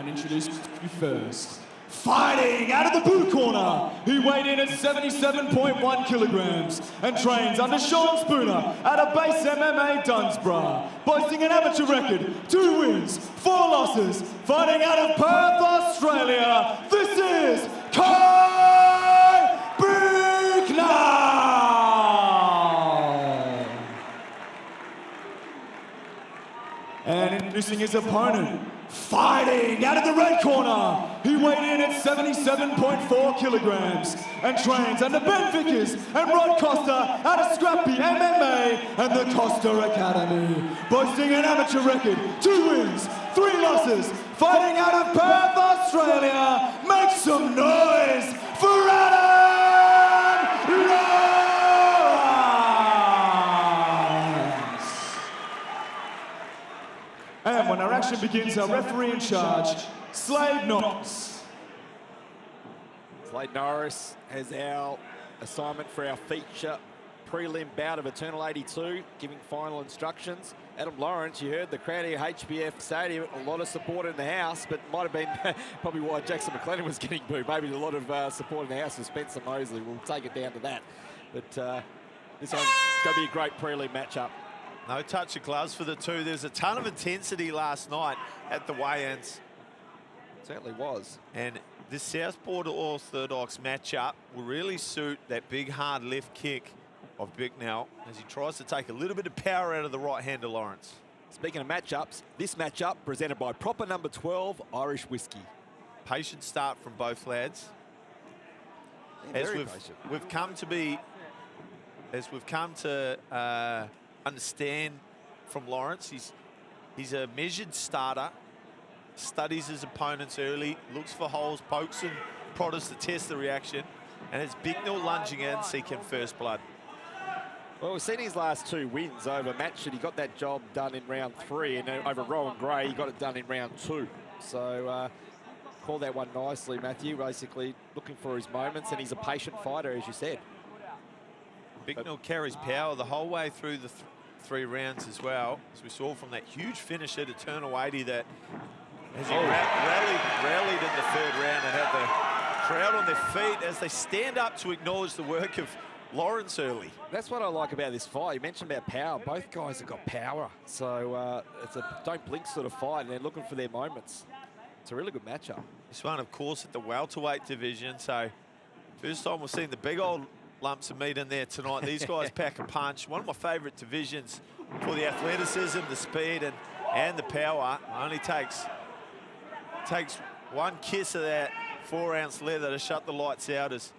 And introduce you first. Fighting out of the blue corner, he weighed in at 77.1 kilograms and trains under Sean Spooner out of Base MMA Dunsborough, boasting an amateur record, 2 wins, 4 losses, fighting out of Perth, Australia. This is Bicknell. And introducing his opponent, fighting out of the red corner, he weighed in at 77.4 kilograms and trains under Ben Vickers and Rod Costa out of Scrappy MMA and the Costa Academy, boasting an amateur record, 2 wins, 3 losses, fighting out of Perth, Australia. Make some noise for Adam Lawrence! And when our action begins, our referee in charge, Slade Norris. Slade Norris has our assignment for our feature prelim bout of Eternal 82, giving final instructions. Adam Lawrence, you heard the crowd here, HBF Stadium, a lot of support in the house, but might have been probably why Jackson McLennan was getting booed. Maybe a lot of support in the house for Spencer Mosley. We'll take it down to that. But this one's going to be a great prelim matchup. No touch of gloves for the two. There's a ton of intensity last night at the weigh-ins. Certainly was. And this southpaw to orthodox matchup will really suit that big hard left kick of Bicknell as he tries to take a little bit of power out of the right hand of Lawrence. Speaking of matchups, this matchup presented by Proper Number 12 Irish Whiskey. Patient start from both lads. Yeah, as we've come to understand from Lawrence, he's a measured starter, studies his opponents early, looks for holes, pokes and prodders to test the reaction, and it's Bicknell lunging in, seeking first blood. Well, we've seen his last 2 wins over Matchett. He got that job done in round 3, and over Rowan Gray, he got it done in round 2. So call that one nicely, Matthew. Basically looking for his moments, and he's a patient fighter, as you said. Bicknell carries power the whole way through the 3 rounds as well, as we saw from that huge finish at Eternal 80 that as he rallied in the 3rd round and had the crowd on their feet as they stand up to acknowledge the work of Lawrence early. That's what I like about this fight. You mentioned about power. Both guys have got power. So it's a don't blink sort of fight, and they're looking for their moments. It's a really good matchup. This one, of course, at the welterweight division. So first time we've seen the big old lumps of meat in there tonight. These guys pack a punch. One of my favourite divisions for the athleticism, the speed, and the power. Only takes one kiss of that 4-ounce leather to shut the lights out as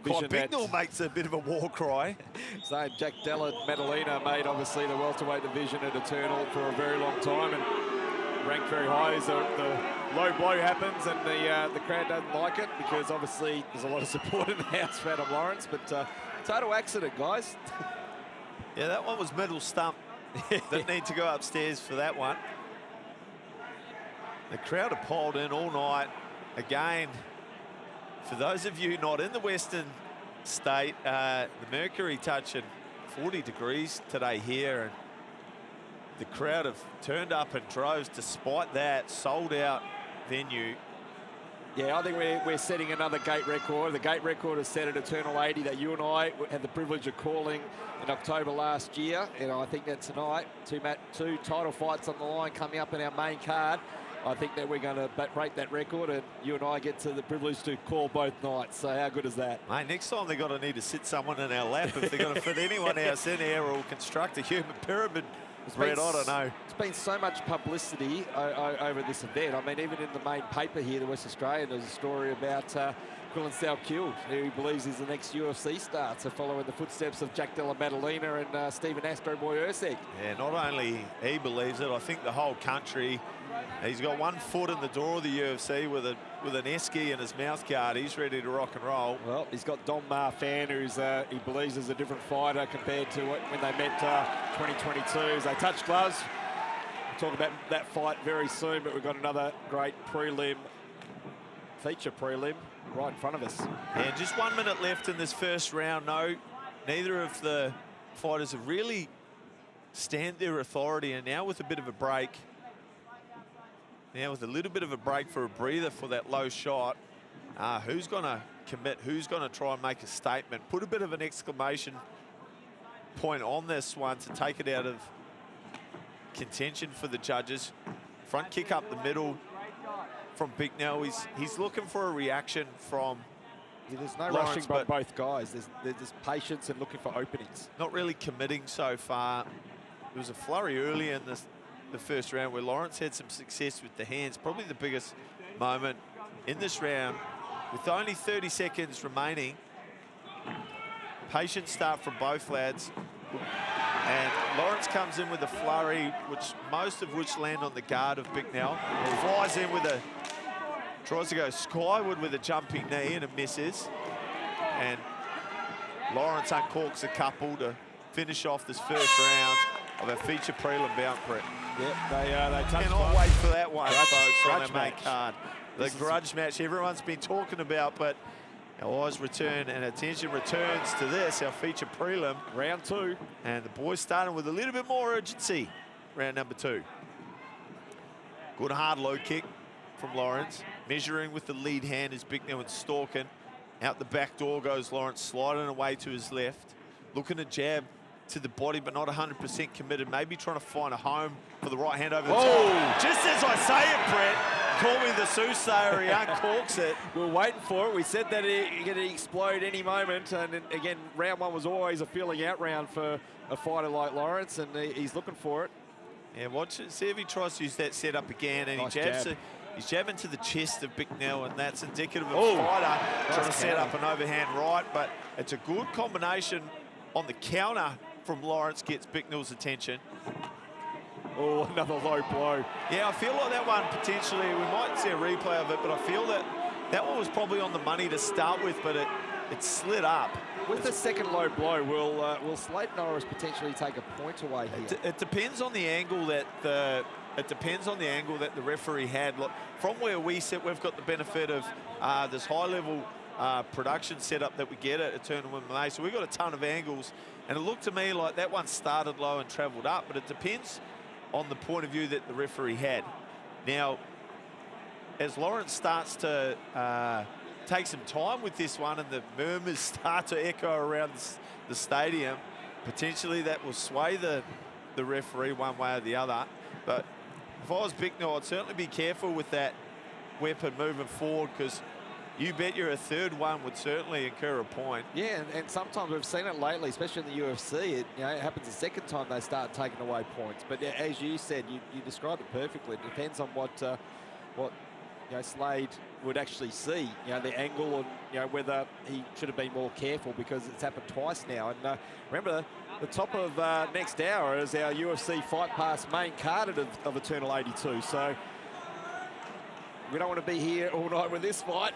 Bicknell makes a bit of a war cry. So Jack Della Madalena made obviously the welterweight division at Eternal for a very long time and ranked very high as the low blow happens, and the crowd doesn't like it because obviously there's a lot of support in the house for Adam Lawrence, but total accident, guys. Yeah, that one was middle stump. Didn't need to go upstairs for that one. The crowd have piled in all night. Again, for those of you not in the Western state, the mercury touching 40 degrees today here, and the crowd have turned up in droves despite that sold-out venue. Yeah, I think we're setting another gate record. The gate record is set at Eternal 80 that you and I had the privilege of calling in October last year, and I think that tonight, two title fights on the line coming up in our main card. I think that we're going to break that record, and you and I get to the privilege to call both nights. So how good is that? Mate, next time they're going to need to sit someone in our lap if they're going to fit anyone else in here or construct a human pyramid. Brett, I don't know. It's been so much publicity over this event. I mean, even in the main paper here, the West Australian, there's a story about Quillan Salkill, who he believes is the next UFC star, so following the footsteps of Jack Della Madalena and Stephen Astro Boy Usyk. Yeah, not only he believes it, I think the whole country. He's got one foot in the door of the UFC with an esky in his mouth guard. He's ready to rock and roll. Well, he's got Don Marfan, who's he believes is a different fighter compared to when they met 2022. As they touch gloves. We'll talk about that fight very soon, but we've got another great feature prelim right in front of us. And just 1 minute left in this first round. No, neither of the fighters have really stand their authority, and now with a bit of a break, Now with a little bit of a break for a breather for that low shot, who's going to commit? Who's going to try and make a statement? Put a bit of an exclamation point on this one to take it out of contention for the judges. Front kick up the middle from Bicknell. He's looking for a reaction from there's no Lawrence, rushing by both guys. There's patience and looking for openings. Not really committing so far. There was a flurry early in the first round where Lawrence had some success with the hands. Probably the biggest moment in this round. With only 30 seconds remaining, patient start from both lads. And Lawrence comes in with a flurry, most of which land on the guard of Bicknell. Flies in with tries to go skyward with a jumping knee and it misses. And Lawrence uncorks a couple to finish off this first round of our feature prelim bout, Brett. Yeah, they touch. Cannot wait for that one, folks, on our main match. card. The grudge match everyone's been talking about, but our eyes return and attention returns to this, our feature prelim. Round 2. And the boys starting with a little bit more urgency. Round number 2. Good hard low kick from Lawrence. Measuring with the lead hand is Bicknell and stalking. Out the back door goes Lawrence, sliding away to his left. Looking to jab to the body, but not 100% committed. Maybe trying to find a home for the right hand over the top. Just as I say it, Brett, call me the soothsayer, he uncorks it. We're waiting for it. We said that it's going to explode any moment. And then, again, round 1 was always a feeling out round for a fighter like Lawrence, and he's looking for it. Yeah, watch it. See if he tries to use that setup again, and nice he jabs jab. it. He's jabbing to the chest of Bicknell, and that's indicative of a fighter trying to set up an overhand right, but it's a good combination on the counter from Lawrence, gets Bicknell's attention. Oh, another low blow. Yeah, I feel like that one potentially, we might see a replay of it, but I feel that that one was probably on the money to start with, but it slid up. With the second low blow, will Slade Norris potentially take a point away here? It depends on the angle that the referee had. Look, from where we sit, we've got the benefit of this high-level production setup that we get at Eternal MMA. So we've got a ton of angles, and it looked to me like that one started low and travelled up, but it depends on the point of view that the referee had. Now, as Lawrence starts to take some time with this one and the murmurs start to echo around the stadium, potentially that will sway the referee one way or the other. But if I was Bicknell, I'd certainly be careful with that weapon moving forward, because you bet a third one would certainly incur a point. Yeah, and sometimes we've seen it lately, especially in the UFC. It happens the second time they start taking away points. But as you said, you described it perfectly. It depends on what Slade would actually see. The angle, and whether he should have been more careful, because it's happened twice now. And remember, the top of next hour is our UFC Fight Pass main card of Eternal 82. So we don't want to be here all night with this fight.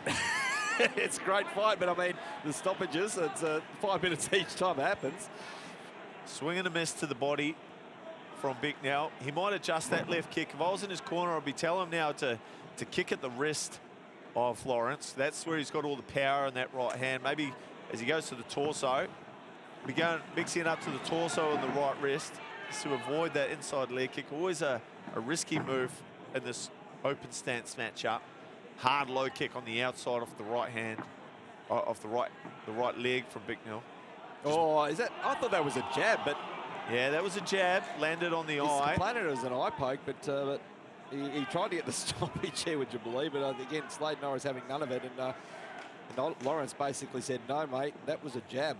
It's a great fight, but I mean, the stoppages, it's 5 minutes each time it happens. Swing and a miss to the body from Bicknell. He might adjust that left kick. If I was in his corner, I'd be telling him now to kick at the wrist of Lawrence. That's where he's got all the power in that right hand. Maybe as he goes to the torso, be going mixing up to the torso and the right wrist just to avoid that inside leg kick. Always a risky move in this open stance matchup. Hard low kick on the outside off the right hand, off the right leg from Bicknell. Is that? I thought that was a jab, but yeah, that was a jab. Landed on the eye. He's complaining it was an eye poke, but he tried to get the stoppage here, would you believe? But again, Slade Norris having none of it, and Lawrence basically said, "No, mate, that was a jab."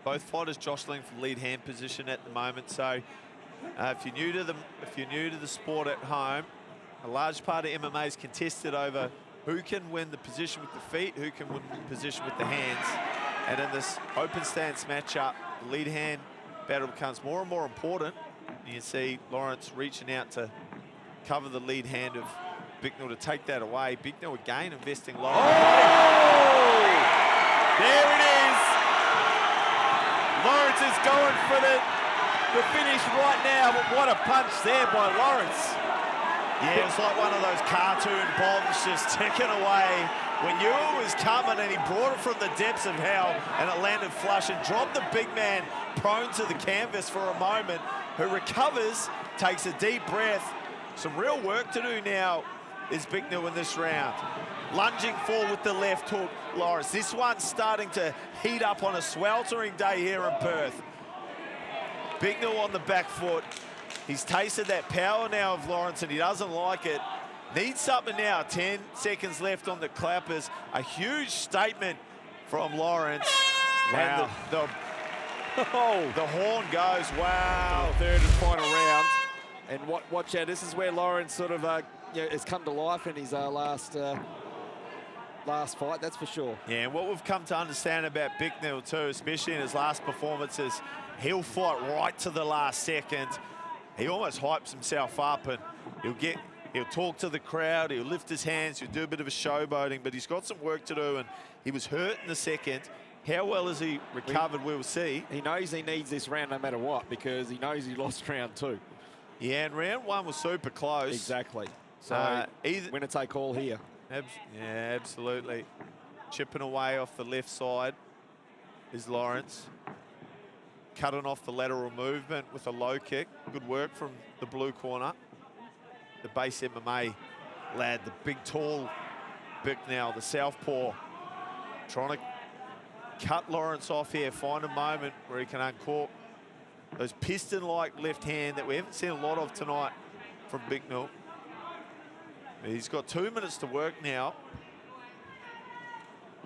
Both fighters jostling for lead hand position at the moment. So, if you're new to the sport at home, a large part of MMA is contested over who can win the position with the feet, who can win the position with the hands. And in this open stance matchup, the lead hand battle becomes more and more important. You can see Lawrence reaching out to cover the lead hand of Bicknell to take that away. Bicknell again investing low. Oh! There it is. Lawrence is going for the finish right now, but what a punch there by Lawrence. Yeah, it was like one of those cartoon bombs just ticking away. When Ewan was coming and he brought it from the depths of hell and it landed flush and dropped the big man prone to the canvas for a moment, who recovers, takes a deep breath. Some real work to do now is Bicknell in this round. Lunging forward with the left hook, Lawrence. This one's starting to heat up on a sweltering day here in Perth. Bicknell on the back foot. He's tasted that power now of Lawrence and he doesn't like it. Needs something now. 10 seconds left on the clappers. A huge statement from Lawrence. Wow. And the horn goes. Wow. Third and final round. And watch out, this is where Lawrence sort of has come to life in his last fight, that's for sure. Yeah, and what we've come to understand about Bicknell too, especially in his last performances, he'll fight right to the last second. He almost hypes himself up and he'll talk to the crowd, he'll lift his hands, he'll do a bit of a showboating, but he's got some work to do and he was hurt in the second. How well has he recovered, we'll see. He knows he needs this round no matter what because he knows he lost round 2. Yeah, and round 1 was super close. Exactly. So either winner take all here. Yeah, absolutely. Chipping away off the left side is Lawrence. Cutting off the lateral movement with a low kick. Good work from the blue corner. The base MMA lad, the big, tall Bicknell, the southpaw, trying to cut Lawrence off here, find a moment where he can uncork those piston-like left hand that we haven't seen a lot of tonight from Bicknell. He's got 2 minutes to work now.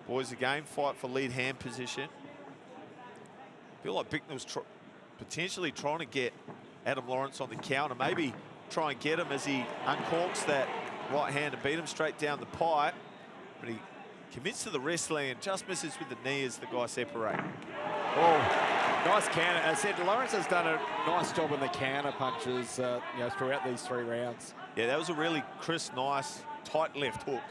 Boys, again, fight for lead hand position. I feel like Bicknell's potentially trying to get Adam Lawrence on the counter. Maybe try and get him as he uncorks that right hand and beat him straight down the pipe. But he commits to the wrestling and just misses with the knee as the guy separate. Oh, nice counter. As I said, Lawrence has done a nice job on the counter punches throughout these 3 rounds. Yeah, that was a really crisp, nice, tight left hook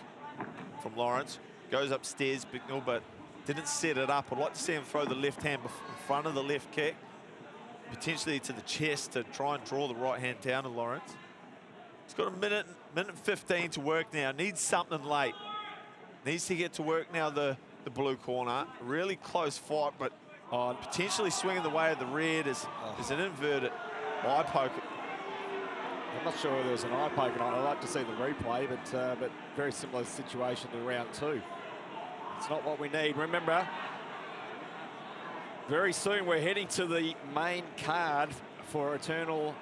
from Lawrence. Goes upstairs, Bicknell, but didn't set it up. I'd like to see him throw the left hand in front of the left kick, potentially to the chest to try and draw the right hand down to Lawrence. He's got a minute and 15 to work now. Needs something late. Needs to get to work now, the blue corner. Really close fight, but potentially swinging the way of the rear. There's an inverted eye poke. I'm not sure there was an eye poke on it. I'd like to see the replay, but very similar situation to round 2. It's not what we need. Remember, very soon we're heading to the main card for Eternal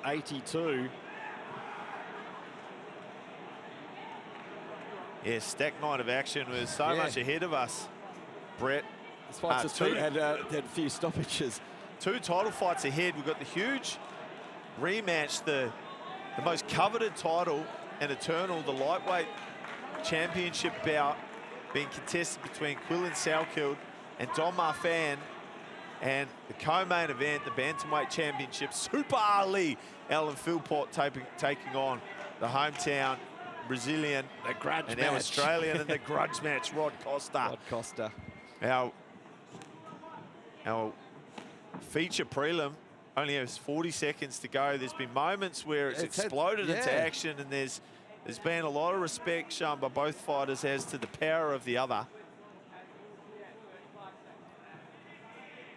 82. Yeah, stacked night of action with so much ahead of us, Brett. This fight's had a few stoppages. 2 title fights ahead. We've got the huge rematch, the most coveted title in Eternal, the lightweight championship bout being contested between Quillan Salkild and Don Marfan, and the co-main event, the bantamweight championship, Super Ali, Alan Philpott taking on the hometown Brazilian, the grudge and match. now Australian in the grudge match, Rod Costa. Rod Costa. Our feature prelim only has 40 seconds to go. There's been moments where it's exploded into action, and there's been a lot of respect shown by both fighters as to the power of the other.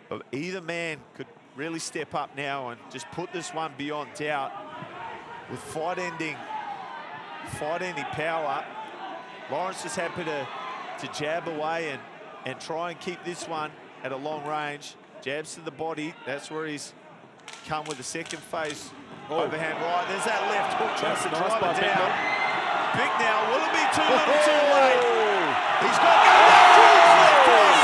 But either man could really step up now and just put this one beyond doubt with fight-ending power. Lawrence just happy to jab away and try and keep this one at a long range. Jabs to the body. That's where he's come with the second phase. Overhand right. There's that left hook. Tries to drive it down. Bicknell, will it be too little too late? He's got the left hook.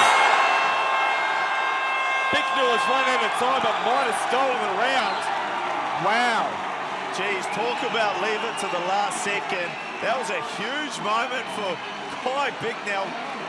Bicknell has run out of time, but might have stolen the round. Wow. Geez, talk about leave it to the last second. That was a huge moment for Kai Bicknell.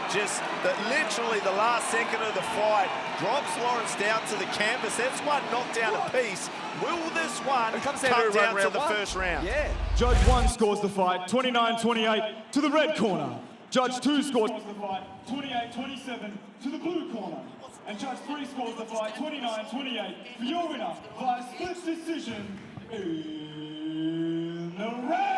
Just literally the last second of the fight drops Lawrence down to the canvas. That's one knockdown apiece. Will this one come down to the first round? Yeah. Judge 1 scores the fight 29-28 to the red corner. Judge 2 scores the fight 28-27 to the blue corner. And Judge 3 scores the fight 29-28 for your winner by split decision in the round.